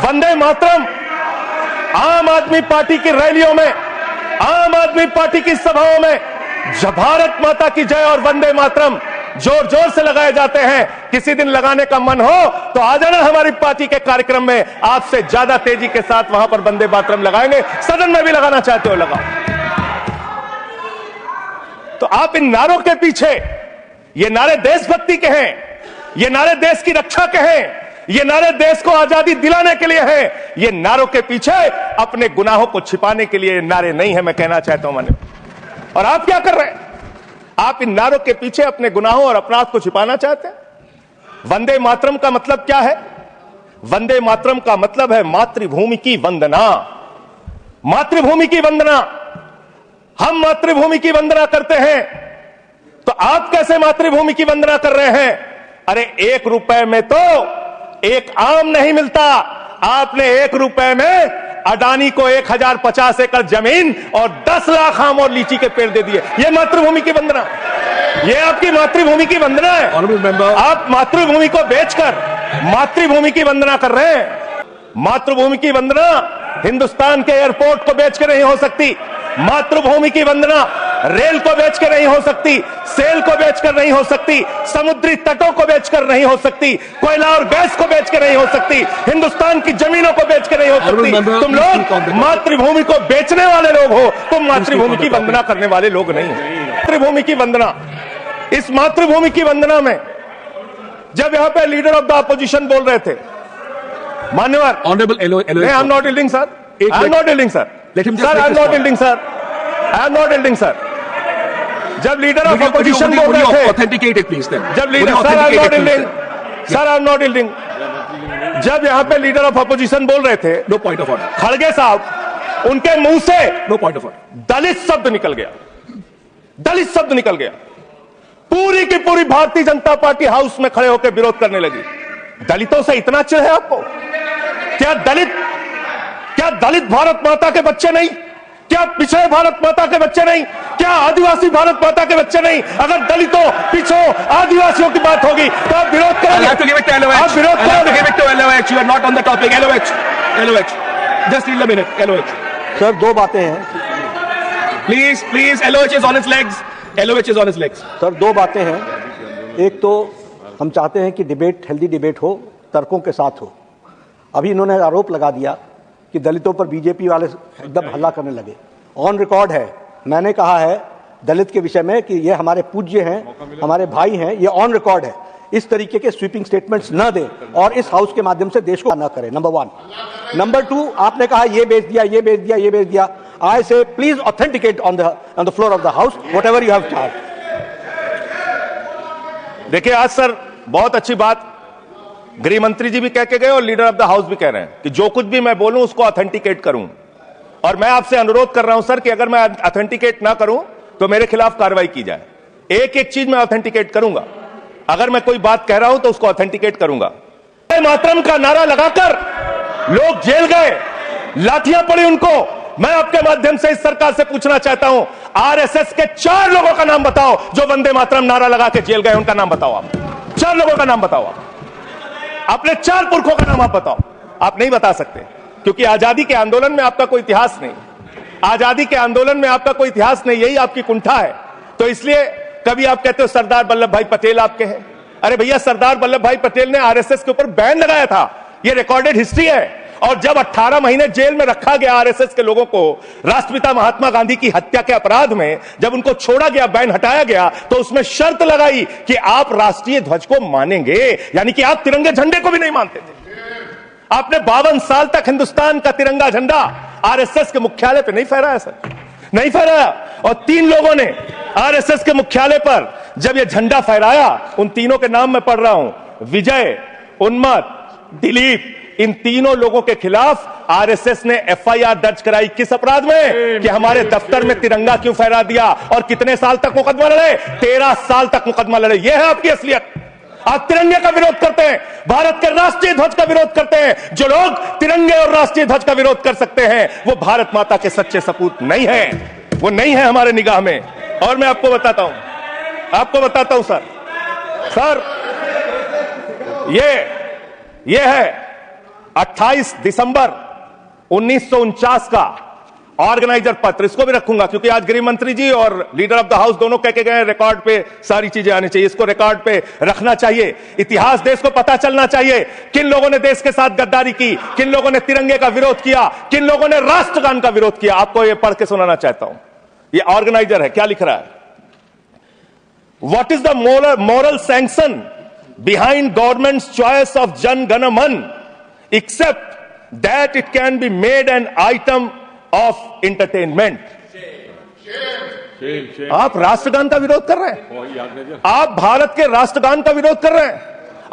वंदे मातरम आम आदमी पार्टी की रैलियों में, आम आदमी पार्टी की सभाओं में भारत माता की जय और वंदे मातरम जोर जोर से लगाए जाते हैं। किसी दिन लगाने का मन हो तो आ जाना हमारी पार्टी के कार्यक्रम में, आपसे ज्यादा तेजी के साथ वहां पर वंदे मातरम लगाएंगे। सदन में भी लगाना चाहते हो लगाओ। तो आप इन नारों के पीछे, ये नारे देशभक्ति के हैं, ये नारे देश की रक्षा के हैं, ये नारे देश को आजादी दिलाने के लिए हैं, ये नारों के पीछे अपने गुनाहों को छिपाने के लिए नारे नहीं है, मैं कहना चाहता हूं मैंने। और आप क्या कर रहे हैं? आप इन नारों के पीछे अपने गुनाहों और अपराध को छिपाना चाहते हैं। वंदे मातरम का मतलब क्या है? वंदे मातरम का मतलब है मातृभूमि की वंदना। मातृभूमि की वंदना। हम मातृभूमि की वंदना करते हैं, तो आप कैसे मातृभूमि की वंदना कर रहे हैं? अरे 1 रुपए में तो एक आम नहीं मिलता। आपने 1 रुपए में अडानी को 1050 एकड़ जमीन और 10 लाख आम और लीची के पेड़ दे दिए। ये मातृभूमि की वंदना, ये आपकी मातृभूमि की वंदना है। आप मातृभूमि को बेचकर मातृभूमि की वंदना कर रहे हैं। मातृभूमि की वंदना हिंदुस्तान के एयरपोर्ट को बेच के नहीं हो सकती। मातृभूमि की वंदना रेल को बेचकर नहीं हो सकती, सेल को बेचकर नहीं हो सकती, समुद्री तटों को बेचकर नहीं हो सकती, कोयला और गैस को बेचकर नहीं हो सकती, हिंदुस्तान की जमीनों को बेचकर नहीं हो सकती। तुम लोग मातृभूमि को बेचने वाले लोग हो, तुम मातृभूमि की वंदना करने वाले लोग नहीं हो। मातृभूमि की वंदना, इस मातृभूमि की वंदना में जब यहां पे लीडर ऑफ द अपोजिशन बोल रहे थे, मान्यवर I am not yielding sir, I am not yielding sir, sir I am not yielding sir, I am not yielding sir. जब लीडर ऑफ अपोजिशन बोल रहे थे, ऑथेंटिकेटेड प्लीज देन, जब leader, sir I am not yielding, sir I am not yielding. जब यहां पे leader of opposition बोल रहे थे, नो पॉइंट ऑफ ऑर्डर, खड़गे साहब उनके मुंह से नो पॉइंट ऑफ ऑर्डर, दलित शब्द निकल गया, दलित शब्द निकल गया। पूरी की पूरी भारतीय जनता पार्टी हाउस में खड़े होकर विरोध करने लगी। दलितों से इतना चिढ़ है आपको? क्या दलित भारत माता के बच्चे नहीं? क्या पिछड़े भारत माता के बच्चे नहीं? क्या आदिवासी भारत माता के बच्चे नहीं? अगर दलितों, पिछड़ों, आदिवासियों की बात होगी तो आप विरोध करोगे। आप विरोध करोगे। You are not on the topic. LOH. Just a minute. LOH. Sir 2 बातें हैं। Please. LOH is on its legs. LOH is on its legs. Sir 2 बातें हैं। एक तो हम चाहते हैं कि डिबेट, हेल्दी डिबेट हो, तर्कों के साथ हो। अभी इन्होंने आरोप लगा दिया कि दलितों पर बीजेपी वाले एकदम हल्ला करने लगे। ऑन रिकॉर्ड है, मैंने कहा है दलित के विषय में कि ये हमारे पूज्य हैं, हमारे भाई हैं, ये ऑन रिकॉर्ड है। इस तरीके के स्वीपिंग स्टेटमेंट्स न दें और इस हाउस के माध्यम से देश को न करें, नंबर 1। नंबर 2, आपने कहा ये बेच दिया, ये बेच दिया, ये बेच दिया। आई से please authenticate on the floor of the house whatever you have charge. देखिए आज सर बहुत अच्छी बात गृह मंत्री जी भी कह के गए और लीडर ऑफ द हाउस भी कह रहे हैं कि जो कुछ भी मैं बोलूं उसको ऑथेंटिकेट करूं। और मैं आपसे अनुरोध कर रहा हूं सर कि अगर मैं ऑथेंटिकेट ना करूं तो मेरे खिलाफ कार्रवाई की जाए। एक एक चीज मैं ऑथेंटिकेट करूंगा। अगर मैं कोई बात कह रहा हूं तो उसको ऑथेंटिकेट करूंगा। मातरम का नारा लगाकर लोग जेल गए, लाठियां पड़ी उनको। मैं आपके माध्यम से इस सरकार से पूछना चाहता हूं, आरएसएस के 4 लोगों का नाम बताओ जो वंदे मातरम नारा लगा के जेल गए। उनका नाम बताओ आप। 4 लोगों का नाम बताओ आप। अपने 4 पुरखों का नाम आप बताओ। आप नहीं बता सकते क्योंकि आजादी के आंदोलन में आपका कोई इतिहास नहीं। आजादी के आंदोलन में आपका कोई इतिहास नहीं, यही आपकी कुंठा है। तो इसलिए कभी आप कहते हो सरदार वल्लभ भाई पटेल आपके हैं। अरे भैया, सरदार वल्लभ भाई पटेल ने आरएसएस के ऊपर बैन लगाया था, यह रिकॉर्डेड हिस्ट्री है। और जब 18 महीने जेल में रखा गया आरएसएस के लोगों को राष्ट्रपिता महात्मा गांधी की हत्या के अपराध में, जब उनको छोड़ा गया, बैन हटाया गया, तो उसमें शर्त लगाई कि आप राष्ट्रीय ध्वज को मानेंगे, यानी कि आप तिरंगे झंडे को भी नहीं मानते थे। आपने 52 साल तक हिंदुस्तान का तिरंगा झंडा आरएसएस के मुख्यालय पे नहीं फहराया सर, नहीं फहराया। और 3 लोगों ने आरएसएस के मुख्यालय पर जब यह झंडा फहराया, उन तीनों के नाम मैं पढ़ रहा हूं, विजय, उन्मत, दिलीप, इन तीनों लोगों के खिलाफ आरएसएस ने एफआईआर दर्ज कराई। किस अपराध में? कि हमारे दफ्तर में तिरंगा क्यों फहरा दिया। और कितने साल तक मुकदमा लड़े? 13 साल तक मुकदमा लड़े। यह है आपकी असलियत। आप तिरंगे का विरोध करते हैं, भारत के राष्ट्रीय ध्वज का विरोध करते हैं। जो लोग तिरंगे और राष्ट्रीय ध्वज का विरोध कर सकते हैं वो भारत माता के सच्चे सपूत नहीं है, वो नहीं है हमारे निगाह में। और मैं आपको बताता हूं सर, ये है 28 दिसंबर 1949 का ऑर्गेनाइजर पत्र, इसको भी रखूंगा क्योंकि आज गृह मंत्री जी और लीडर ऑफ द हाउस दोनों कह के गए रिकॉर्ड पे सारी चीजें आनी चाहिए, इसको रिकॉर्ड पे रखना चाहिए। इतिहास देश को पता चलना चाहिए किन लोगों ने देश के साथ गद्दारी की, किन लोगों ने तिरंगे का विरोध किया, किन लोगों ने राष्ट्रगान का विरोध किया। आपको यह पढ़ के सुनाना चाहता हूं, यह ऑर्गेनाइजर है, क्या लिख रहा है। What is the moral sanction behind government's choice of Jana Gana Mana except that it can be made an item of entertainment. आप राष्ट्रगान का विरोध कर रहे हैं, आप भारत के राष्ट्रगान का विरोध कर रहे हैं,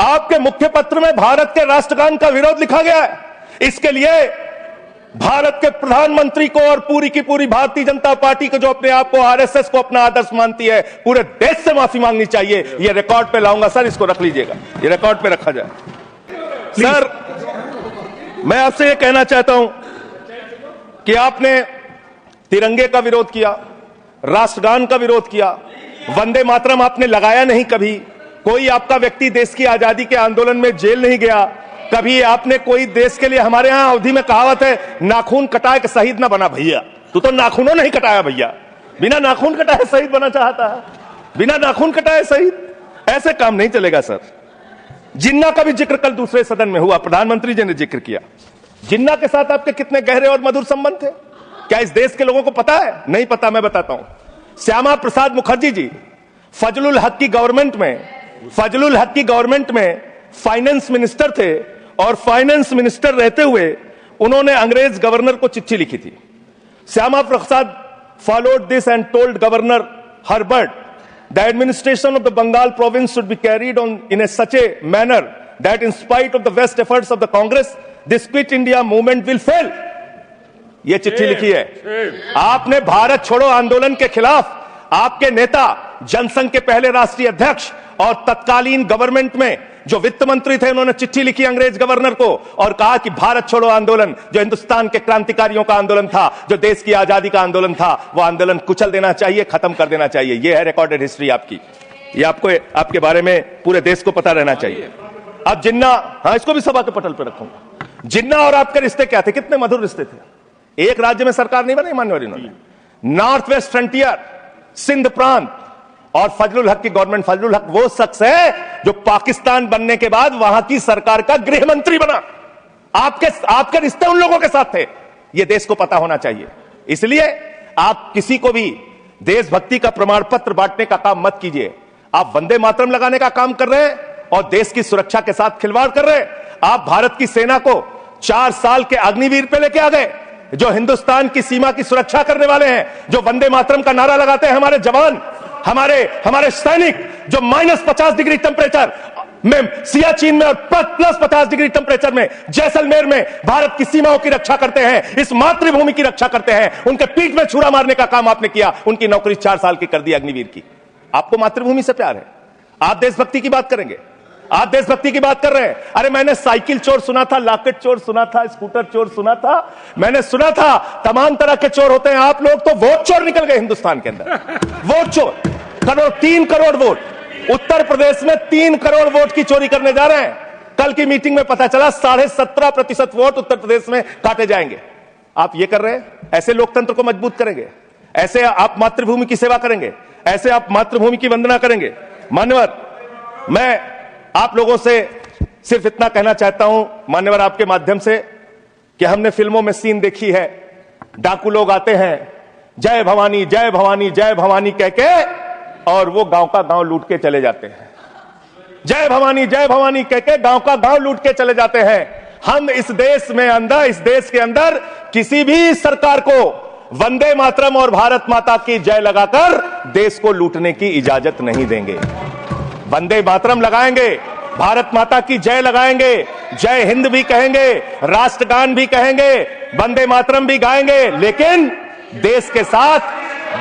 आपके मुख्य पत्र में भारत के राष्ट्रगान का विरोध लिखा गया है। इसके लिए भारत के प्रधानमंत्री को और पूरी की पूरी भारतीय जनता पार्टी को, जो अपने आप को आरएसएस को अपना आदर्श मानती है, पूरे देश से माफी मांगनी चाहिए। यह रिकॉर्ड पे लाऊंगा सर, इसको रख लीजिएगा, यह रिकॉर्ड पे रखा जाए। सर मैं आपसे यह कहना चाहता हूं कि आपने तिरंगे का विरोध किया, राष्ट्रगान का विरोध किया, वंदे मातरम आपने लगाया नहीं कभी, कोई आपका व्यक्ति देश की आजादी के आंदोलन में जेल नहीं गया, कभी आपने कोई देश के लिए, हमारे यहां अवधि में कहावत है, नाखून कटाए के शहीद ना बना भैया। तू तो नाखूनों नहीं कटाया भैया, बिना नाखून कटाए शहीद बना चाहता है, बिना नाखून कटाए शहीद, ऐसे काम नहीं चलेगा सर। जिन्ना का भी जिक्र कल दूसरे सदन में हुआ, प्रधानमंत्री जी ने जिक्र किया। जिन्ना के साथ आपके कितने गहरे और मधुर संबंध थे, क्या इस देश के लोगों को पता है? नहीं पता, मैं बताता हूं। श्यामा प्रसाद मुखर्जी जी फजलुल हक की गवर्नमेंट में फाइनेंस मिनिस्टर थे, और फाइनेंस मिनिस्टर रहते हुए उन्होंने अंग्रेज गवर्नर को चिट्ठी लिखी थी। Shyama Prasad followed this and told governor Herbert the administration of the Bengal province should be carried on in such a manner that in spite of the best efforts of the Congress this Quit India Movement will fail. यह चिट्ठी लिखी है आपने भारत छोड़ो आंदोलन के खिलाफ। आपके नेता, जनसंघ के पहले राष्ट्रीय अध्यक्ष और तत्कालीन गवर्नमेंट में जो वित्त मंत्री थे, उन्होंने चिट्ठी लिखी अंग्रेज गवर्नर को और कहा कि भारत छोड़ो आंदोलन, जो हिंदुस्तान के क्रांतिकारियों का आंदोलन था, जो देश की आजादी का आंदोलन था, वो आंदोलन कुचल देना चाहिए, खत्म कर देना चाहिए। यह है रिकॉर्डेड हिस्ट्री आपकी, ये आपको, आपके बारे में पूरे देश को पता रहना चाहिए। अब जिन्ना, हाँ इसको भी सभा के पटल पर रखूंगा। जिन्ना और आपके रिश्ते क्या थे, कितने मधुर रिश्ते थे। एक राज्य में सरकार नहीं बनाई मान्यवर इन्होंने, नॉर्थ वेस्ट फ्रंटियर, सिंध प्रांत, और फजलुल हक की गवर्नमेंट। फजलुल हक वो शख्स है जो पाकिस्तान बनने के बाद वहां की सरकार का गृह मंत्री बना। आपके रिश्ते उन लोगों के साथ थे, यह देश को पता होना चाहिए। इसलिए आप किसी को भी देशभक्ति का प्रमाण पत्र बांटने का काम मत कीजिए। आप वंदे मातरम लगाने का काम कर रहे हैं और देश की सुरक्षा के साथ खिलवाड़ कर रहे हैं। आप भारत की सेना को 4 साल के अग्निवीर पे लेके आ गए, जो हिंदुस्तान की सीमा की सुरक्षा करने वाले हैं, जो वंदे मातरम का नारा लगाते हैं हमारे जवान, हमारे सैनिक, जो -50 डिग्री टेम्परेचर में सियाचिन में और +50 डिग्री टेम्परेचर में जैसलमेर में भारत की सीमाओं की रक्षा करते हैं, इस मातृभूमि की रक्षा करते हैं। उनके पीठ में छुरा मारने का काम आपने किया, उनकी नौकरी 4 साल की कर दी अग्निवीर की। आपको मातृभूमि से प्यार है, आप देशभक्ति की बात करेंगे, आप देशभक्ति की बात कर रहे हैं। अरे मैंने साइकिल चोर सुना था, लॉकेट चोर सुना था, स्कूटर चोर सुना था, मैंने सुना था तमाम तरह के चोर होते हैं। आप लोग तो वोट चोर निकल गए हिंदुस्तान के अंदर, वोट चोर। 3 करोड़ वोट उत्तर प्रदेश में 3 करोड़ वोट की चोरी करने जा रहे हैं। कल की मीटिंग में पता चला 17.5% वोट उत्तर प्रदेश में काटे जाएंगे। आप ये कर रहे हैं, ऐसे लोकतंत्र को मजबूत करेंगे, ऐसे आप मातृभूमि की सेवा करेंगे, ऐसे आप मातृभूमि की वंदना करेंगे। मान्यवर, मैं आप लोगों से सिर्फ इतना कहना चाहता हूं मान्यवर आपके माध्यम से, कि हमने फिल्मों में सीन देखी है, डाकू लोग आते हैं, जय भवानी जय भवानी जय भवानी कह के, और वो गांव का गांव लूट के चले जाते हैं। जय भवानी कह के गांव का गांव लूट के चले जाते हैं। हम इस देश के अंदर किसी भी सरकार को वंदे मातरम और भारत माता की जय लगाकर देश को लूटने की इजाजत नहीं देंगे। वंदे मातरम लगाएंगे, भारत माता की जय लगाएंगे, जय हिंद भी कहेंगे, राष्ट्रगान भी कहेंगे, वंदे मातरम भी गाएंगे, लेकिन देश के साथ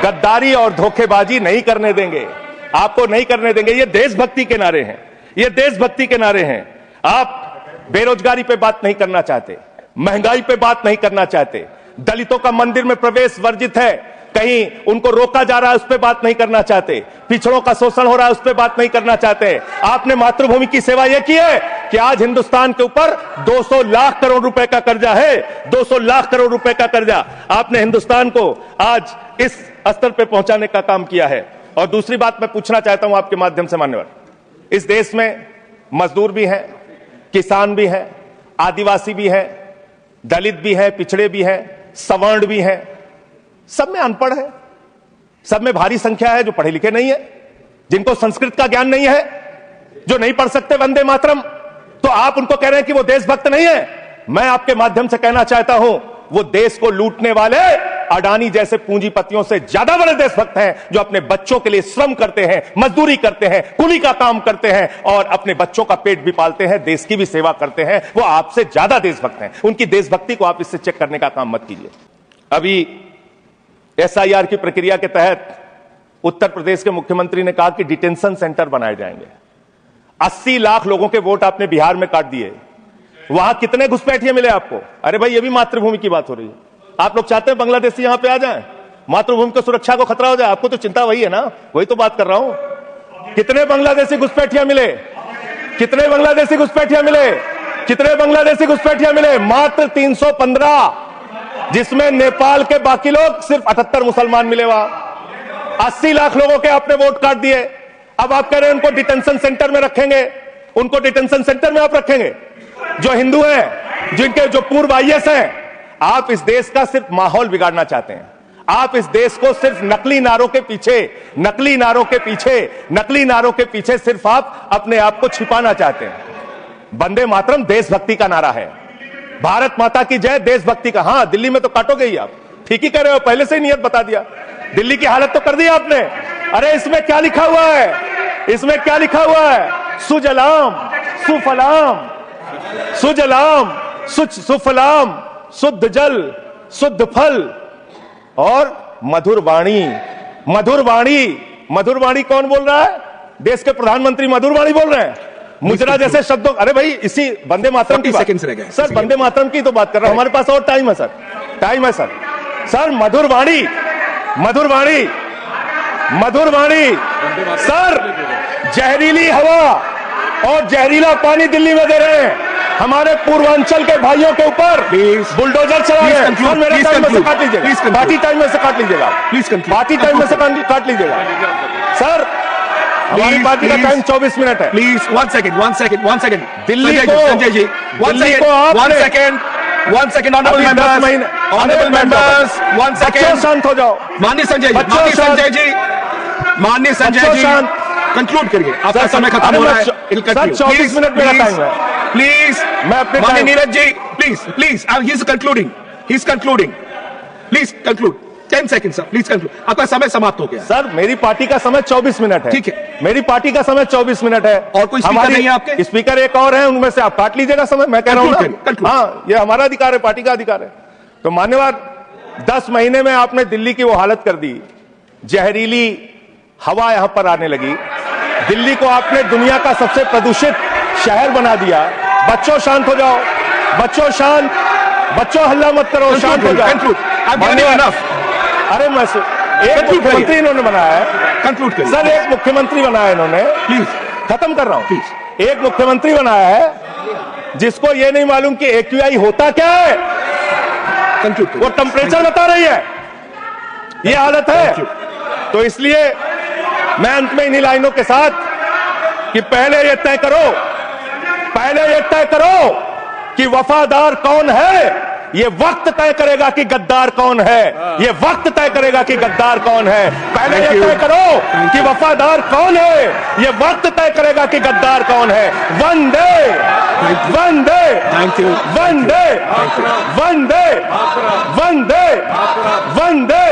गद्दारी और धोखेबाजी नहीं करने देंगे, आपको नहीं करने देंगे। ये देशभक्ति के नारे हैं, ये देशभक्ति के नारे हैं। आप बेरोजगारी पे बात नहीं करना चाहते, महंगाई पे बात नहीं करना चाहते, दलितों का मंदिर में प्रवेश वर्जित है, कहीं उनको रोका जा रहा है उस पर बात नहीं करना चाहते, पिछड़ों का शोषण हो रहा है उस पर बात नहीं करना चाहते। आपने मातृभूमि की सेवा यह की है कि आज हिंदुस्तान के ऊपर 200 लाख करोड़ रुपए का कर्जा है, 200 लाख करोड़ रुपए का कर्जा आपने हिंदुस्तान को आज इस स्तर पे पहुंचाने का काम किया है। और दूसरी बात मैं पूछना चाहता हूं आपके माध्यम से मान्यवर, इस देश में मजदूर भी हैं, किसान भी हैं, आदिवासी भी हैं, दलित भी हैं, पिछड़े भी हैं, सवर्ण भी हैं, सब में अनपढ़ है, सब में भारी संख्या है जो पढ़े लिखे नहीं है, जिनको संस्कृत का ज्ञान नहीं है, जो नहीं पढ़ सकते वंदे मातरम। तो आप उनको कह रहे हैं कि वो देशभक्त नहीं है। मैं आपके माध्यम से कहना चाहता हूं, वो देश को लूटने वाले अडानी जैसे पूंजीपतियों से ज्यादा बड़े देशभक्त हैं, जो अपने बच्चों के लिए श्रम करते हैं, मजदूरी करते हैं, कुली का काम करते हैं और अपने बच्चों का पेट भी पालते हैं, देश की भी सेवा करते हैं। वो आपसे ज्यादा देशभक्त हैं। उनकी देशभक्ति को आप इससे चेक करने का काम मत कीजिए। अभी एसआईआर की प्रक्रिया के तहत उत्तर प्रदेश के मुख्यमंत्री ने कहा कि डिटेंशन सेंटर बनाए जाएंगे। 80 लाख लोगों के वोट आपने बिहार में काट दिए, वहां कितने घुसपैठिए मिले आपको? अरे भाई, ये भी मातृभूमि की बात हो रही है। आप लोग चाहते हैं बांग्लादेशी यहां पे आ जाएं, मातृभूमि को सुरक्षा को खतरा हो जाए? आपको तो चिंता वही है ना, वही तो बात कर रहा हूं। कितने बांग्लादेशी घुसपैठिया मिले? कितने बांग्लादेशी घुसपैठिया मिले? कितने बांग्लादेशी घुसपैठिया मिले? मात्र 315, जिसमें नेपाल के बाकी लोग सिर्फ 78 मुसलमान मिले। वहां 80 लाख लोगों के आपने वोट काट दिए। अब आप कह रहे हैं उनको डिटेंशन सेंटर में रखेंगे, उनको डिटेंशन सेंटर में आप रखेंगे जो हिंदू हैं, जिनके जो पूर्व आईएएस हैं। आप इस देश का सिर्फ माहौल बिगाड़ना चाहते हैं। आप इस देश को सिर्फ नकली नारों के पीछे सिर्फ आप अपने आप को छिपाना चाहते हैं। वंदे मातरम देशभक्ति का नारा है, भारत माता की जय देशभक्ति का। हां, दिल्ली में तो काटोगे ही आप, ठीक ही कर रहे हो, पहले से ही नियत बता दिया। दिल्ली की हालत तो कर दी आपने। अरे इसमें क्या लिखा हुआ है? इसमें क्या लिखा हुआ है? सुजलाम सुफलाम, सुजलाम सुफलाम, शुद्ध जल शुद्ध फल और मधुर वाणी। मधुर वाणी, मधुर वाणी कौन बोल रहा है? देश के प्रधानमंत्री मधुर वाणी बोल रहे हैं। मुजरा जैसे शब्दों, अरे भाई, इसी वंदे मातरम की बात सर, वंदे मातरम की तो बात कर रहा हूं। हमारे पास और टाइम है सर, टाइम है सर। सर मधुर वाणी, मधुर वाणी, मधुर वाणी। सर जहरीली हवा और जहरीला पानी दिल्ली में दे रहे हैं। हमारे पूर्वांचल के भाइयों के ऊपर बुलडोजर चला रहे हैं। सर मेरे टाइम में से काट लीजिएगा, बाकी टाइम में से काट लीजिएगा, बाकी टाइम में से काट लीजिएगा। सर हमारी पार्टी का टाइम 24 मिनट है। प्लीज वन सेकंड दिल्ली को, Sanjay ji, one second honourable members, one second, शांत हो जाओ। माननीय संजय जी, कंक्लूड करिए, आपका समय खत्म हो रहा है। 24 मिनट मेरा टाइम है। प्लीज, मैं अपने माननीय Neeraj ji, please, he is concluding, please conclude. 10 second sir, please conclude, आपका समय समाप्त हो गया। सर मेरी पार्टी का समय 24 मिनट है। ठीक है, मेरी पार्टी का समय 24 मिनट है। और कोई स्पीकर नहीं है आपके? स्पीकर एक और है, उनमें से आप काट लीजिएगा समय। मैं कह रहा हूं, हाँ, ये हमारा अधिकार है, पार्टी का अधिकार है। तो मान्यवर, 10 महीने में आपने दिल्ली की वो हालत कर दी, जहरीली हवा यहां पर आने लगी। दिल्ली को आपने दुनिया का सबसे प्रदूषित शहर बना दिया। बच्चों शांत हो जाओ, बच्चों शांत, बच्चों हल्ला मत करो, शांत हो जाओ। अरे मैं एक मुख्यमंत्री इन्होंने बनाया है, कंक्लूड करिए सर। एक मुख्यमंत्री बनाया इन्होंने, प्लीज खत्म कर रहा हूं, प्लीज। एक मुख्यमंत्री बनाया है जिसको ये नहीं मालूम कि AQI होता क्या है, वो टेम्परेचर बता रही है। ये हालत है। तो इसलिए मैं अंत में इन्हीं लाइनों के साथ कि पहले ये तय करो कि वफादार कौन है। ये वक्त तय करेगा कि गद्दार कौन है। ये वक्त तय करेगा कि गद्दार कौन है। पहले ये तय करो कि वफादार कौन है। ये वक्त तय करेगा कि गद्दार कौन है। वंदे वंदे वंदे वंदे वंदे वंदे।